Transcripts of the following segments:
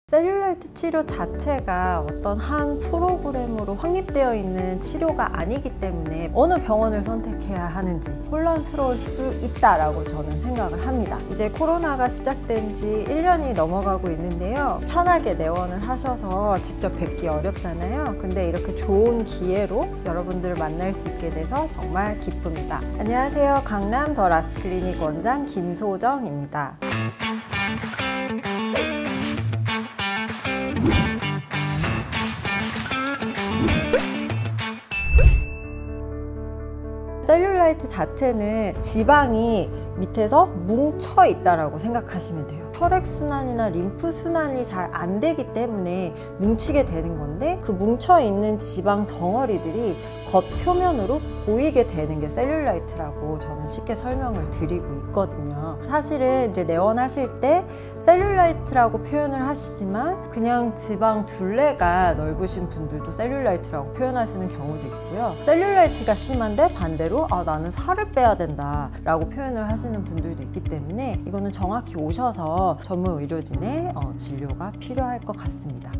셀룰라이트 치료 자체가 어떤 한 프로그램으로 확립되어 있는 치료가 아니기 때문에 어느 병원을 선택해야 하는지 혼란스러울 수 있다라고 저는 생각을 합니다. 이제 코로나가 시작된 지 1년이 넘어가고 있는데요. 편하게 내원을 하셔서 직접 뵙기 어렵잖아요. 근데 이렇게 좋은 기회로 여러분들을 만날 수 있게 돼서 정말 기쁩니다. 안녕하세요. 강남 더 라스클리닉 원장 김소정입니다. 셀룰라이트 자체는 지방이 밑에서 뭉쳐 있다라고 생각하시면 돼요. 혈액순환이나 림프순환이 잘 안 되기 때문에 뭉치게 되는 건데, 그 뭉쳐 있는 지방 덩어리들이 겉표면으로 보이게 되는 게 셀룰라이트라고 저는 쉽게 설명을 드리고 있거든요. 사실은 이제 내원하실 때 셀룰라이트라고 표현을 하시지만 그냥 지방 둘레가 넓으신 분들도 셀룰라이트라고 표현하시는 경우도 있고요. 셀룰라이트가 심한데 반대로 나는 살을 빼야 된다 라고 표현을 하시는 분들도 있기 때문에 이거는 정확히 오셔서 전문 의료진의 진료가 필요할 것 같습니다.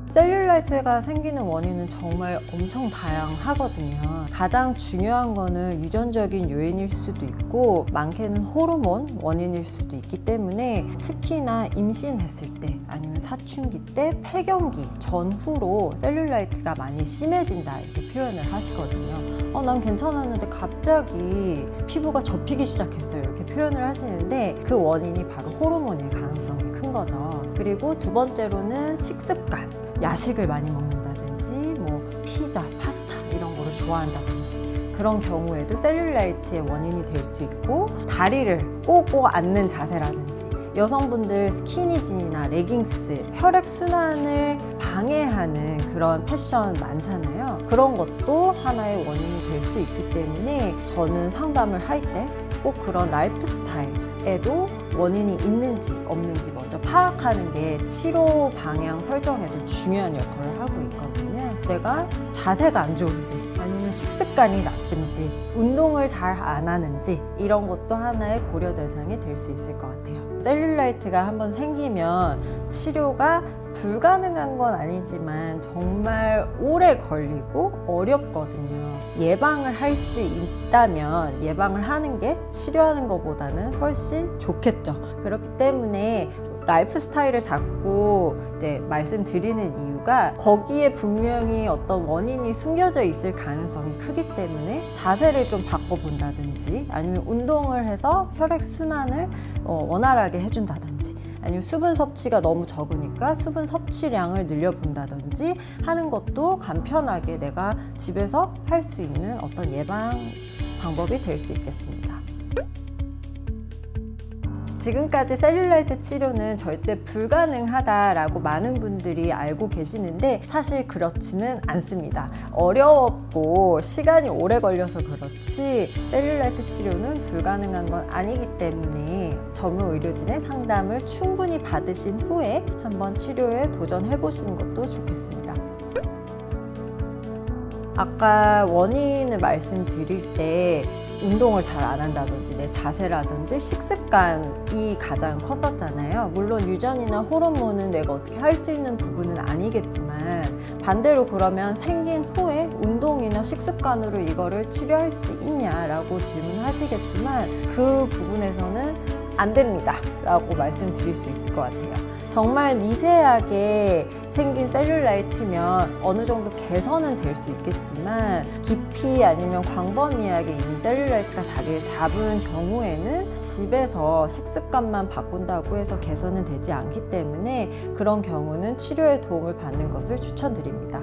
셀룰라이트가 생기는 원인은 정말 엄청 다양하거든요. 가장 중요한 거는 유전적인 요인일 수도 있고 많게는 호르몬 원인일 수도 있기 때문에 특히나 임신했을 때 아니면 사춘기 때 폐경기 전후로 셀룰라이트가 많이 심해진다 이렇게 표현을 하시거든요. 난 괜찮았는데 갑자기 피부가 접히기 시작했어요 이렇게 표현을 하시는데, 그 원인이 바로 호르몬일 가능성이 큰 거죠. 그리고 두 번째로는 식습관, 야식을 많이 먹는다든지 뭐 피자, 파스타 이런 거를 좋아한다든지 그런 경우에도 셀룰라이트의 원인이 될 수 있고, 다리를 꼬고 앉는 자세라든지 여성분들 스키니진이나 레깅스, 혈액순환을 방해하는 그런 패션 많잖아요. 그런 것도 하나의 원인이 될 수 있기 때문에 저는 상담을 할 때 꼭 그런 라이프 스타일에도 원인이 있는지 없는지 먼저 파악하는 게 치료 방향 설정에도 중요한 역할을 하고 있거든요. 내가 자세가 안 좋은지 아니면 식습관이 나쁜지 운동을 잘 안 하는지 이런 것도 하나의 고려 대상이 될 수 있을 것 같아요. 셀룰라이트가 한번 생기면 치료가 불가능한 건 아니지만 정말 오래 걸리고 어렵거든요. 예방을 할 수 있다면 예방을 하는 게 치료하는 것보다는 훨씬 좋겠죠. 그렇기 때문에 라이프 스타일을 잡고 이제 말씀드리는 이유가 거기에 분명히 어떤 원인이 숨겨져 있을 가능성이 크기 때문에 자세를 좀 바꿔본다든지 아니면 운동을 해서 혈액순환을 원활하게 해준다든지 아니면 수분 섭취가 너무 적으니까 수분 섭취량을 늘려본다든지 하는 것도 간편하게 내가 집에서 할 수 있는 어떤 예방 방법이 될 수 있겠습니다. 지금까지 셀룰라이트 치료는 절대 불가능하다라고 많은 분들이 알고 계시는데 사실 그렇지는 않습니다. 어렵고 시간이 오래 걸려서 그렇지 셀룰라이트 치료는 불가능한 건 아니기 때문에 전문 의료진의 상담을 충분히 받으신 후에 한번 치료에 도전해 보시는 것도 좋겠습니다. 아까 원인을 말씀드릴 때 운동을 잘 안 한다든지 내 자세라든지 식습관이 가장 컸었잖아요. 물론 유전이나 호르몬은 내가 어떻게 할 수 있는 부분은 아니겠지만 반대로 그러면 생긴 후에 운동이나 식습관으로 이거를 치료할 수 있냐라고 질문하시겠지만 그 부분에서는 안 됩니다 라고 말씀드릴 수 있을 것 같아요. 정말 미세하게 생긴 셀룰라이트면 어느 정도 개선은 될 수 있겠지만 깊이 아니면 광범위하게 이미 셀룰라이트가 자리를 잡은 경우에는 집에서 식습관만 바꾼다고 해서 개선은 되지 않기 때문에 그런 경우는 치료에 도움을 받는 것을 추천드립니다.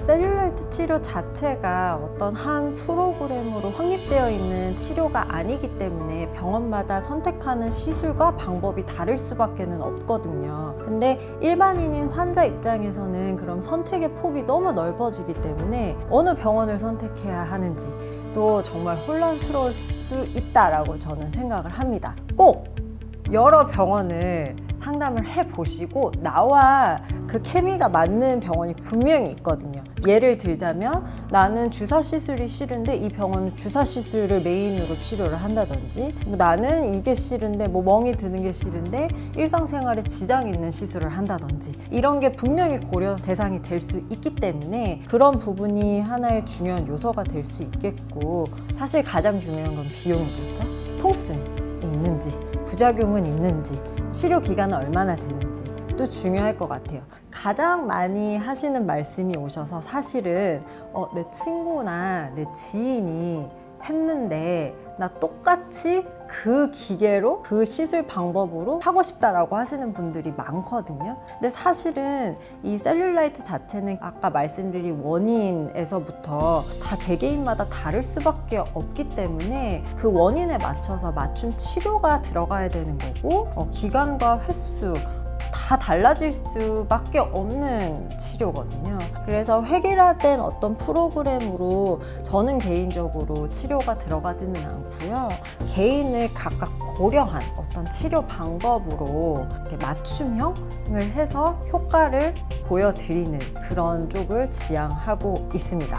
셀룰라이트 치료 자체가 어떤 한 프로그램으로 확립되어 있는 치료가 아니기 때문에 병원마다 선택하는 시술과 방법이 다를 수밖에 없거든요. 근데 일반인인 환자 입장에서는 그럼 선택의 폭이 너무 넓어지기 때문에 어느 병원을 선택해야 하는지 또 정말 혼란스러울 수 있다라고 저는 생각을 합니다. 꼭 여러 병원을 상담을 해보시고 나와 그 케미가 맞는 병원이 분명히 있거든요. 예를 들자면 나는 주사 시술이 싫은데 이 병원은 주사 시술을 메인으로 치료를 한다든지, 나는 이게 싫은데 멍이 드는 게 싫은데 일상생활에 지장이 있는 시술을 한다든지, 이런 게 분명히 고려 대상이 될 수 있기 때문에 그런 부분이 하나의 중요한 요소가 될 수 있겠고, 사실 가장 중요한 건 비용이겠죠. 통증이 있는지, 부작용은 있는지, 치료 기간은 얼마나 되는지 또 중요할 것 같아요. 가장 많이 하시는 말씀이 오셔서 사실은 내 친구나 내 지인이 했는데 나 똑같이 그 기계로 그 시술 방법으로 하고 싶다라고 하시는 분들이 많거든요. 근데 사실은 이 셀룰라이트 자체는 아까 말씀드린 원인에서부터 다 개개인마다 다를 수밖에 없기 때문에 그 원인에 맞춰서 맞춤 치료가 들어가야 되는 거고, 기간과 횟수 다 달라질 수밖에 없는 치료거든요. 그래서 획일화된 어떤 프로그램으로 저는 개인적으로 치료가 들어가지는 않고요. 개인을 각각 고려한 어떤 치료 방법으로 맞춤형을 해서 효과를 보여드리는 그런 쪽을 지향하고 있습니다.